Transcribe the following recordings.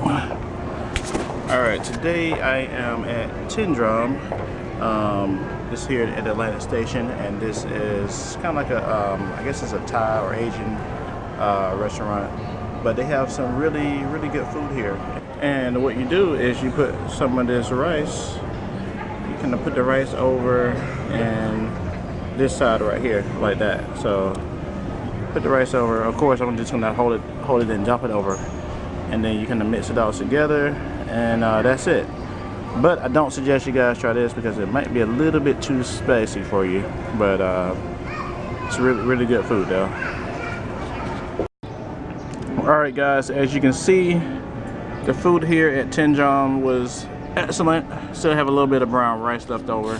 Alright, today I am at Tin Drum. This here at Atlanta Station, and this is kind of like a, I guess it's a Thai or Asian restaurant. But they have some really good food here. And what you do is you put some of this rice, you kind of put the rice over and this side right here, like that. So put the rice over. Of course, I'm just gonna hold it and dump it over, and then you kind of mix it all together, and that's it. But I don't suggest you guys try this because it might be a little bit too spicy for you. But it's really good food though. Alright guys, as you can see, the food here at Tin Drum was excellent. Still have a little bit of brown rice left over.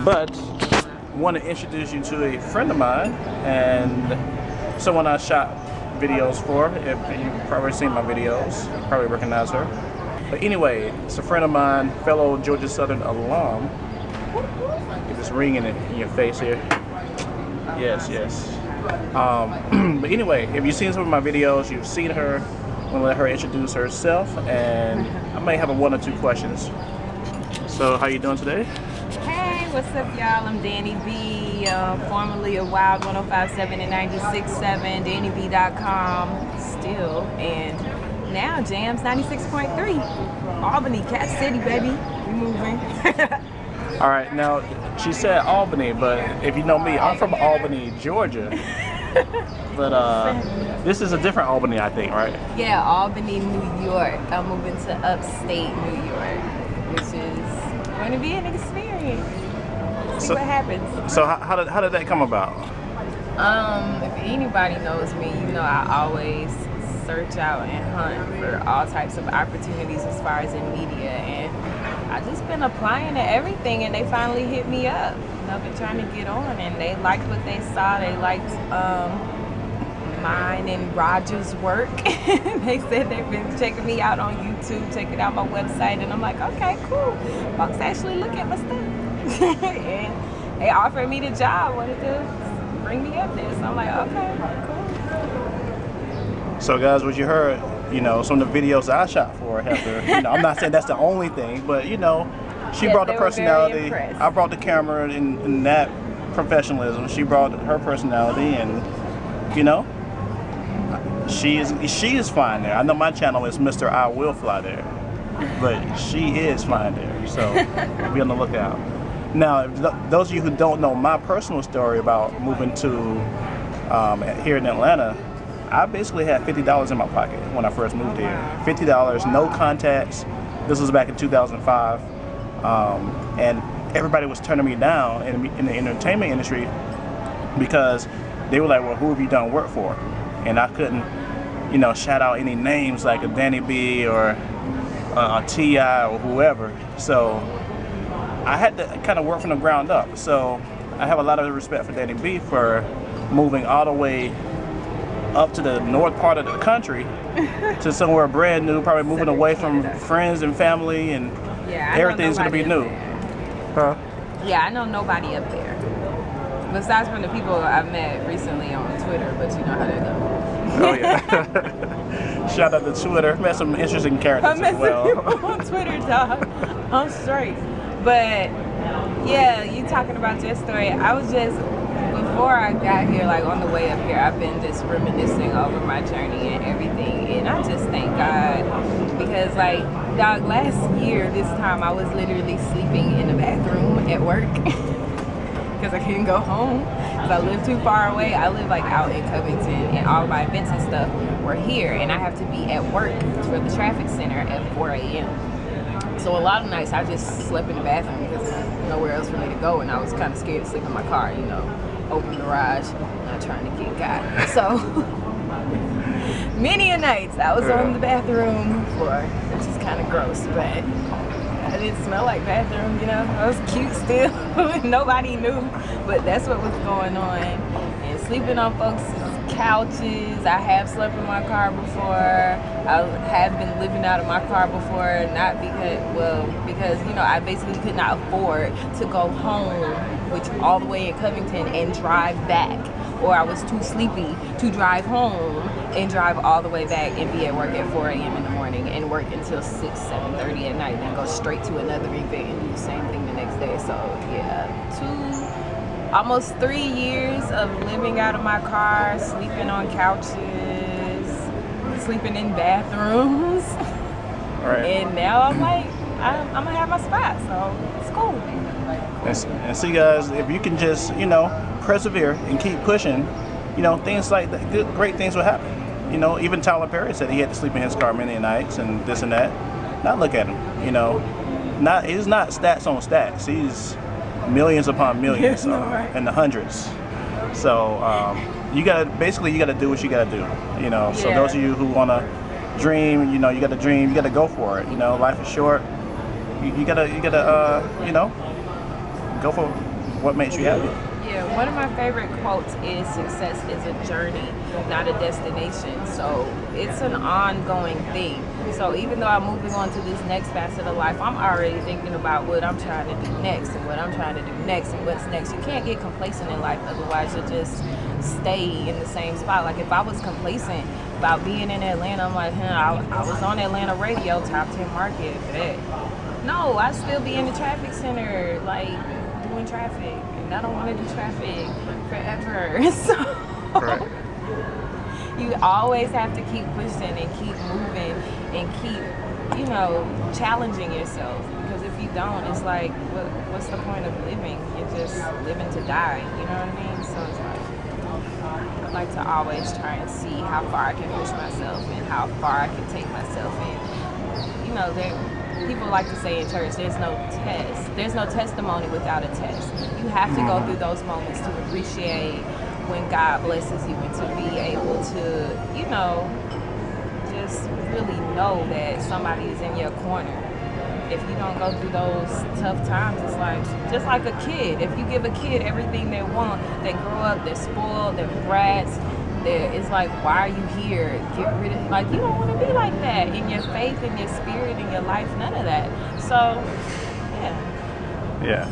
But I want to introduce you to a friend of mine and someone I shot videos for. If you've probably seen my videos, you probably recognize her. But anyway, it's a friend of mine, fellow Georgia Southern alum. Get this ring in your face here. Yes. But anyway, if you've seen some of my videos, you've seen her. I'm gonna let her introduce herself, and I may have one or two questions. So, how you doing today? Hey, what's up, y'all? I'm DanieB, formerly of Wild 105.7 and 96.7, DanieB.com still, and now Jams 96.3, Albany, Cat City, baby. We moving. All right, now she said Albany, but if you know me, I'm from Albany, Georgia. But this is a different Albany, I think, right? Yeah, Albany, New York. I'm moving to upstate New York, which is going to be an experience. See what happens. So how did that come about? If anybody knows me, you know I always search out and hunt for all types of opportunities as far as in media, and I just been applying to everything, and they finally hit me up. And I've been trying to get on, and they liked what they saw. They liked mine and Roger's work. They said they've been checking me out on YouTube, checking out my website, and I'm like, okay, cool. Folks actually look at my stuff. And they offered me the job, wanted to bring me up there. So I'm like, okay, cool. So guys, what you heard, you know, some of the videos I shot for Heather, you know, I'm not saying that's the only thing, but you know, she brought the personality. I brought the camera in that professionalism. She brought her personality, and you know, she is fine there. I know my channel is MrIwillFlyThere, but she is fine there. So be on the lookout. Now, those of you who don't know my personal story about moving to here in Atlanta, I basically had $50 in my pocket when I first moved here. $50, no contacts. This was back in 2005. And everybody was turning me down in the entertainment industry because they were like, well, who have you done work for? And I couldn't, you know, shout out any names like a DanieB or a T.I. or whoever. So I had to kind of work from the ground up. So I have a lot of respect for DanieB for moving all the way up to the north part of the country to somewhere brand new, probably moving away from friends and family, and everything's gonna be new. Huh? Yeah, I know nobody up there. Besides from the people I've met recently on Twitter, but you know how that goes. Oh yeah. Shout out to Twitter. Met some interesting characters as well. I met some people on Twitter, dog. I'm straight. But yeah, you talking about your story. I was just, before I got here, like on the way up here, I've been just reminiscing over my journey and everything, and I just thank God, because like, dog, last year this time I was literally sleeping in the bathroom at work because I couldn't go home because I live too far away. I live like out in Covington, and all my events and stuff were here, and I have to be at work for the traffic center at 4 a.m. So a lot of nights I just slept in the bathroom because there was nowhere else for me to go, and I was kind of scared to sleep in my car, you know. Open the garage, not trying to get got. So many a nights I was on the bathroom floor, which is kind of gross, but I didn't smell like bathroom, you know. I was cute still. Nobody knew, but that's what was going on. And sleeping on folks' couches. I have slept in my car before. I have been living out of my car before, not because you know, I basically could not afford to go home, which all the way in Covington, and drive back or I was too sleepy to drive home and drive all the way back and be at work at 4 a.m. in the morning and work until 6, 7:30 at night, then go straight to another event and do the same thing the next day. So yeah, almost 3 years of living out of my car, sleeping on couches, sleeping in bathrooms. Right. And now I'm like, I'm gonna have my spot, so it's cool. And see, guys, if you can just, you know, persevere and keep pushing, you know, things like that, great things will happen. You know, even Tyler Perry said he had to sleep in his car many nights and this and that. Now look at him, you know, he's not stats on stats. He's millions upon millions in the hundreds. So you gotta do what you gotta do. You know, so those of you who wanna dream, you know, you gotta dream, you gotta go for it. You know, life is short. You gotta you know, go for what makes you happy. Yeah, one of my favorite quotes is success is a journey, not a destination. So it's an ongoing thing. So even though I'm moving on to this next facet of life, I'm already thinking about what I'm trying to do next and what I'm trying to do next and what's next. You can't get complacent in life, otherwise you'll just stay in the same spot. Like if I was complacent about being in Atlanta, I'm like, I was on Atlanta radio, top 10 market, bet. No, I'd still be in the traffic center, like doing traffic. And I don't want to do traffic forever. So you always have to keep pushing and keep moving and keep, you know, challenging yourself. Because if you don't, it's like, what's the point of living? You're just living to die, you know what I mean? So it's like, I like to always try and see how far I can push myself and how far I can take myself. And, you know, people like to say in church, there's no test. There's no testimony without a test. You have to go through those moments to appreciate when God blesses you and to be able to, you know, just really know that somebody is in your corner. If you don't go through those tough times, it's like, just like a kid. If you give a kid everything they want, they grow up, they're spoiled, they're brats, it's like, why are you here? Get rid of, like, you don't want to be like that in your faith, in your spirit, in your life, none of that. So, yeah.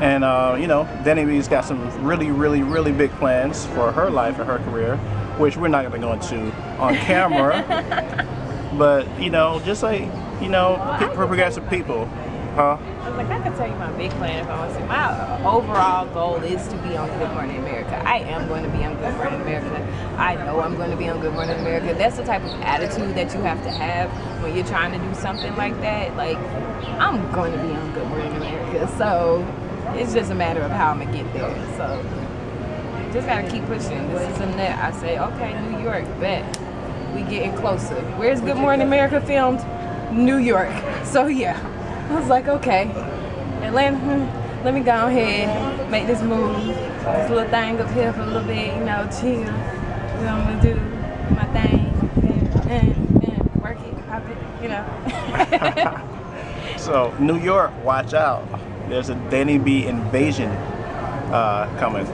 And, you know, DanieB's got some really, really, really big plans for her life and her career, which we're not going to go into on camera. But, you know, just like, you know, progressive people, huh? I was like, I can tell you my big plan if I want to. My overall goal is to be on Good Morning America. I am going to be on Good Morning America. I know I'm going to be on Good Morning America. That's the type of attitude that you have to have when you're trying to do something like that. Like, I'm going to be on Good Morning America. So it's just a matter of how I'm going to get there. So just got to keep pushing. This is a net. I say, okay, New York, bet. We getting closer. Where's Good Morning America filmed? New York. So yeah. I was like, okay, Atlanta, let me go ahead, make this move, this little thing up here for a little bit, you know, chill. You know, I'm gonna do my thing, and work it, pop it, you know. So, New York, watch out. There's a DanieB invasion coming.